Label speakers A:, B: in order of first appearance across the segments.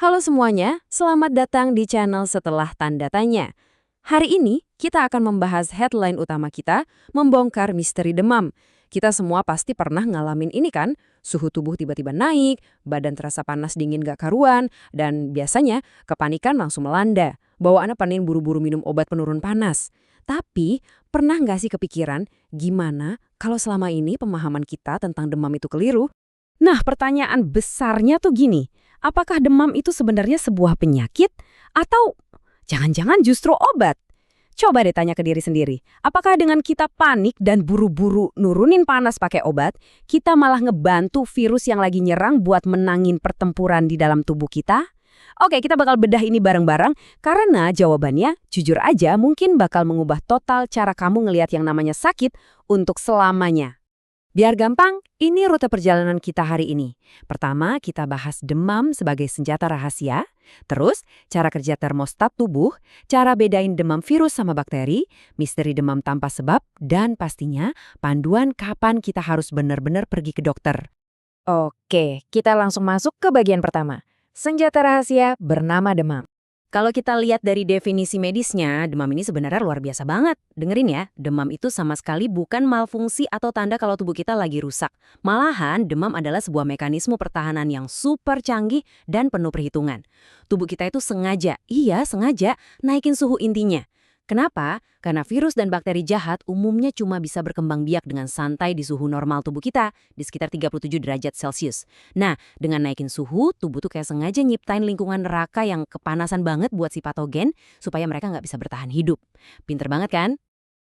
A: Halo semuanya, selamat datang di channel Setelah Tanda Tanya. Hari ini kita akan membahas headline utama kita, membongkar misteri demam. Kita semua pasti pernah ngalamin ini kan? Suhu tubuh tiba-tiba naik, badan terasa panas dingin gak karuan, dan biasanya kepanikan langsung melanda. Bawaannya pengen buru-buru minum obat penurun panas. Tapi, pernah nggak sih kepikiran gimana kalau selama ini pemahaman kita tentang demam itu keliru? Nah, pertanyaan besarnya tuh gini, apakah demam itu sebenarnya sebuah penyakit atau jangan-jangan justru obat? Coba deh tanya ke diri sendiri, apakah dengan kita panik dan buru-buru nurunin panas pakai obat, kita malah ngebantu virus yang lagi nyerang buat menangin pertempuran di dalam tubuh kita? Oke, kita bakal bedah ini bareng-bareng karena jawabannya, jujur aja, mungkin bakal mengubah total cara kamu ngelihat yang namanya sakit untuk selamanya. Biar gampang, ini rute perjalanan kita hari ini. Pertama, kita bahas demam sebagai senjata rahasia. Terus, cara kerja termostat tubuh, cara bedain demam virus sama bakteri, misteri demam tanpa sebab, dan pastinya panduan kapan kita harus benar-benar pergi ke dokter. Oke, kita langsung masuk ke bagian pertama. Senjata rahasia bernama demam. Kalau kita lihat dari definisi medisnya, demam ini sebenarnya luar biasa banget. Dengerin ya, demam itu sama sekali bukan malfungsi atau tanda kalau tubuh kita lagi rusak. Malahan, demam adalah sebuah mekanisme pertahanan yang super canggih dan penuh perhitungan. Tubuh kita itu sengaja naikin suhu intinya. Kenapa? Karena virus dan bakteri jahat umumnya cuma bisa berkembang biak dengan santai di suhu normal tubuh kita, di sekitar 37 derajat Celcius. Nah, dengan naikin suhu, tubuh tuh kayak sengaja nyiptain lingkungan neraka yang kepanasan banget buat si patogen, supaya mereka nggak bisa bertahan hidup. Pinter banget kan?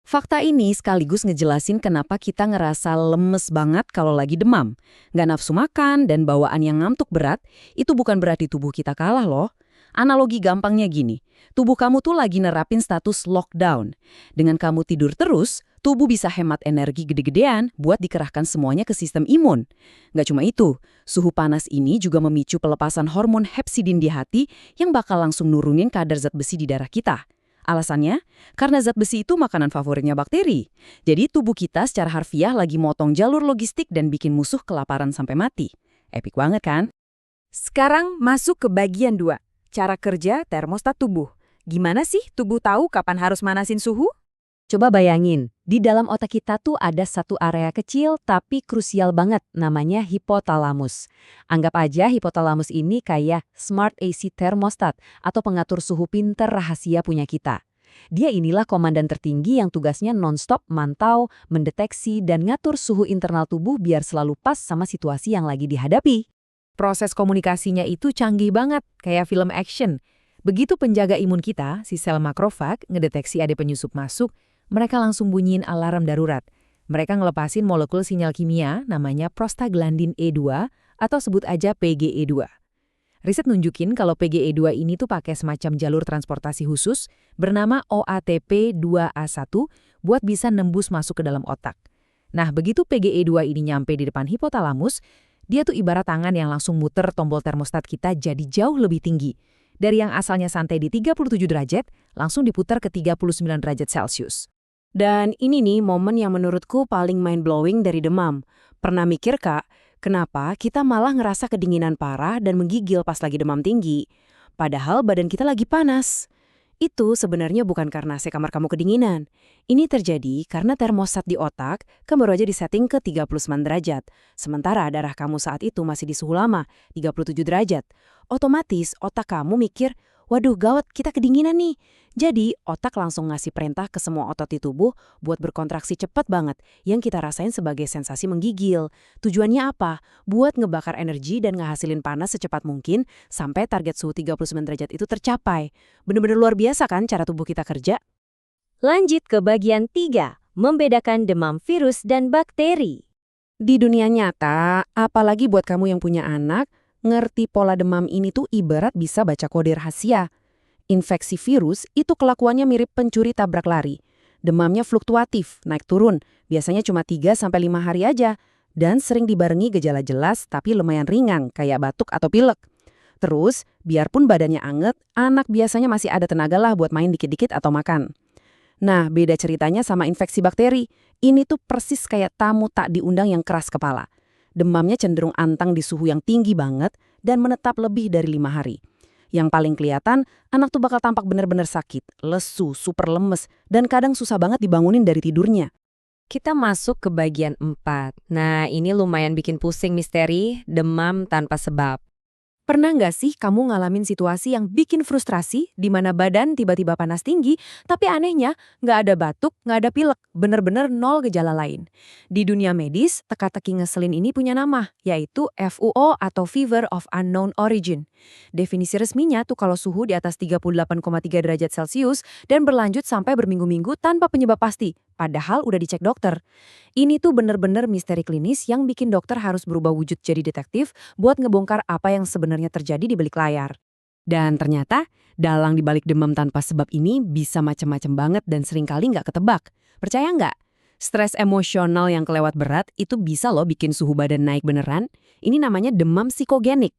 A: Fakta ini sekaligus ngejelasin kenapa kita ngerasa lemes banget kalau lagi demam. Nggak nafsu makan dan bawaan yang ngantuk berat, itu bukan berarti tubuh kita kalah loh. Analogi gampangnya gini, tubuh kamu tuh lagi nerapin status lockdown. Dengan kamu tidur terus, tubuh bisa hemat energi gede-gedean buat dikerahkan semuanya ke sistem imun. Nggak cuma itu, suhu panas ini juga memicu pelepasan hormon hepsidin di hati yang bakal langsung nurunin kadar zat besi di darah kita. Alasannya, karena zat besi itu makanan favoritnya bakteri. Jadi tubuh kita secara harfiah lagi motong jalur logistik dan bikin musuh kelaparan sampai mati. Epik banget kan? Sekarang masuk ke bagian 2. Cara kerja termostat tubuh. Gimana sih tubuh tahu kapan harus manasin suhu? Coba bayangin, di dalam otak kita tuh ada satu area kecil tapi krusial banget, namanya hipotalamus. Anggap aja hipotalamus ini kayak smart AC thermostat atau pengatur suhu pinter rahasia punya kita. Dia inilah komandan tertinggi yang tugasnya nonstop mantau, mendeteksi, dan ngatur suhu internal tubuh biar selalu pas sama situasi yang lagi dihadapi. Proses komunikasinya itu canggih banget, kayak film action. Begitu penjaga imun kita, si sel makrofag, ngedeteksi ada penyusup masuk, mereka langsung bunyiin alarm darurat. Mereka ngelepasin molekul sinyal kimia namanya prostaglandin E2 atau sebut aja PGE2. Riset nunjukin kalau PGE2 ini tuh pakai semacam jalur transportasi khusus bernama OATP2A1 buat bisa nembus masuk ke dalam otak. Nah, begitu PGE2 ini nyampe di depan hipotalamus, dia tuh ibarat tangan yang langsung muter tombol termostat kita jadi jauh lebih tinggi. Dari yang asalnya santai di 37 derajat, langsung diputar ke 39 derajat Celcius. Dan ini nih momen yang menurutku paling mind-blowing dari demam. Pernah mikir, Kak, kenapa kita malah ngerasa kedinginan parah dan menggigil pas lagi demam tinggi? Padahal badan kita lagi panas. Itu sebenarnya bukan karena AC kamar kamu kedinginan. Ini terjadi karena termostat di otak kan baru aja disetting ke 39 derajat. Sementara darah kamu saat itu masih di suhu lama, 37 derajat. Otomatis otak kamu mikir, waduh gawat kita kedinginan nih. Jadi otak langsung ngasih perintah ke semua otot di tubuh buat berkontraksi cepat banget yang kita rasain sebagai sensasi menggigil. Tujuannya apa? Buat ngebakar energi dan ngehasilin panas secepat mungkin sampai target suhu 39 derajat itu tercapai. Bener-bener luar biasa kan cara tubuh kita kerja? Lanjut ke bagian 3, membedakan demam virus dan bakteri. Di dunia nyata, apalagi buat kamu yang punya anak, ngerti pola demam ini tuh ibarat bisa baca kode rahasia. Infeksi virus itu kelakuannya mirip pencuri tabrak lari. Demamnya fluktuatif, naik turun, biasanya cuma 3-5 hari aja, dan sering dibarengi gejala jelas tapi lumayan ringan, kayak batuk atau pilek. Terus, biarpun badannya anget, anak biasanya masih ada tenaga lah buat main dikit-dikit atau makan. Nah, beda ceritanya sama infeksi bakteri. Ini tuh persis kayak tamu tak diundang yang keras kepala. Demamnya cenderung antang di suhu yang tinggi banget dan menetap lebih dari 5 hari. Yang paling kelihatan, anak tuh bakal tampak bener-bener sakit, lesu, super lemes, dan kadang susah banget dibangunin dari tidurnya.
B: Kita masuk ke bagian 4. Nah, ini lumayan bikin pusing misteri, demam tanpa sebab.
A: Pernah nggak sih kamu ngalamin situasi yang bikin frustrasi, di mana badan tiba-tiba panas tinggi, tapi anehnya nggak ada batuk, nggak ada pilek, bener-bener nol gejala lain. Di dunia medis, teka-teki ngeselin ini punya nama, yaitu FUO atau Fever of Unknown Origin. Definisi resminya tuh kalau suhu di atas 38,3 derajat Celcius dan berlanjut sampai berminggu-minggu tanpa penyebab pasti, padahal udah dicek dokter. Ini tuh bener-bener misteri klinis yang bikin dokter harus berubah wujud jadi detektif buat ngebongkar apa yang sebenarnya terjadi di balik layar. Dan ternyata, dalang di balik demam tanpa sebab ini bisa macam-macam banget dan seringkali nggak ketebak. Percaya nggak? Stres emosional yang kelewat berat itu bisa loh bikin suhu badan naik beneran. Ini namanya demam psikogenik.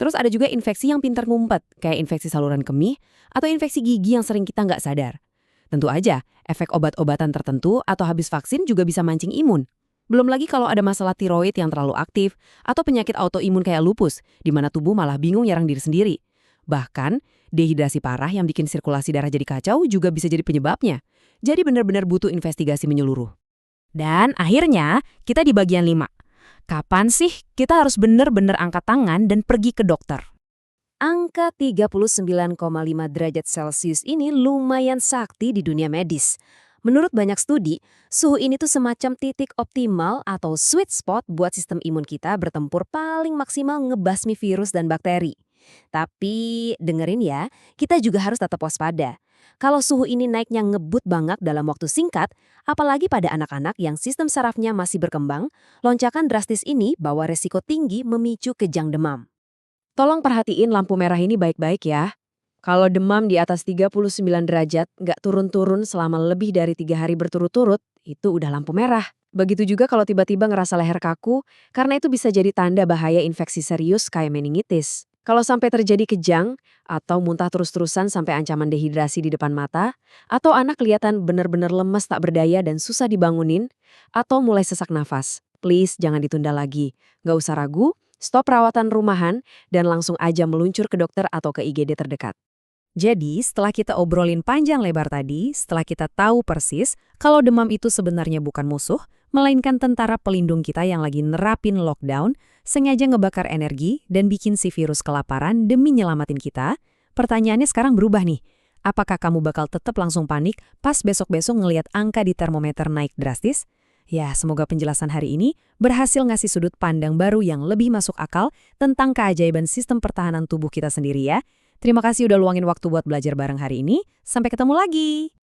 A: Terus ada juga infeksi yang pintar ngumpet, kayak infeksi saluran kemih atau infeksi gigi yang sering kita nggak sadar. Tentu aja, efek obat-obatan tertentu atau habis vaksin juga bisa mancing imun. Belum lagi kalau ada masalah tiroid yang terlalu aktif atau penyakit autoimun kayak lupus, di mana tubuh malah bingung nyerang diri sendiri. Bahkan, dehidrasi parah yang bikin sirkulasi darah jadi kacau juga bisa jadi penyebabnya. Jadi benar-benar butuh investigasi menyeluruh. Dan akhirnya, kita di bagian 5. Kapan sih kita harus benar-benar angkat tangan dan pergi ke dokter? Angka 39,5 derajat Celcius ini lumayan sakti di dunia medis. Menurut banyak studi, suhu ini tuh semacam titik optimal atau sweet spot buat sistem imun kita bertempur paling maksimal ngebasmi virus dan bakteri. Tapi dengerin ya, kita juga harus tetap waspada. Kalau suhu ini naiknya ngebut banget dalam waktu singkat, apalagi pada anak-anak yang sistem sarafnya masih berkembang, lonjakan drastis ini bawa resiko tinggi memicu kejang demam. Tolong perhatiin lampu merah ini baik-baik ya. Kalau demam di atas 39 derajat nggak turun-turun selama lebih dari 3 hari berturut-turut, itu udah lampu merah. Begitu juga kalau tiba-tiba ngerasa leher kaku, karena itu bisa jadi tanda bahaya infeksi serius kayak meningitis. Kalau sampai terjadi kejang, atau muntah terus-terusan sampai ancaman dehidrasi di depan mata, atau anak kelihatan benar-benar lemes tak berdaya dan susah dibangunin, atau mulai sesak nafas, please jangan ditunda lagi. Nggak usah ragu, stop perawatan rumahan, dan langsung aja meluncur ke dokter atau ke IGD terdekat. Jadi, setelah kita obrolin panjang lebar tadi, setelah kita tahu persis kalau demam itu sebenarnya bukan musuh, melainkan tentara pelindung kita yang lagi nerapin lockdown, sengaja ngebakar energi dan bikin si virus kelaparan demi nyelamatin kita, pertanyaannya sekarang berubah nih. Apakah kamu bakal tetap langsung panik pas besok-besok ngelihat angka di termometer naik drastis? Ya, semoga penjelasan hari ini berhasil ngasih sudut pandang baru yang lebih masuk akal tentang keajaiban sistem pertahanan tubuh kita sendiri ya. Terima kasih udah luangin waktu buat belajar bareng hari ini. Sampai ketemu lagi.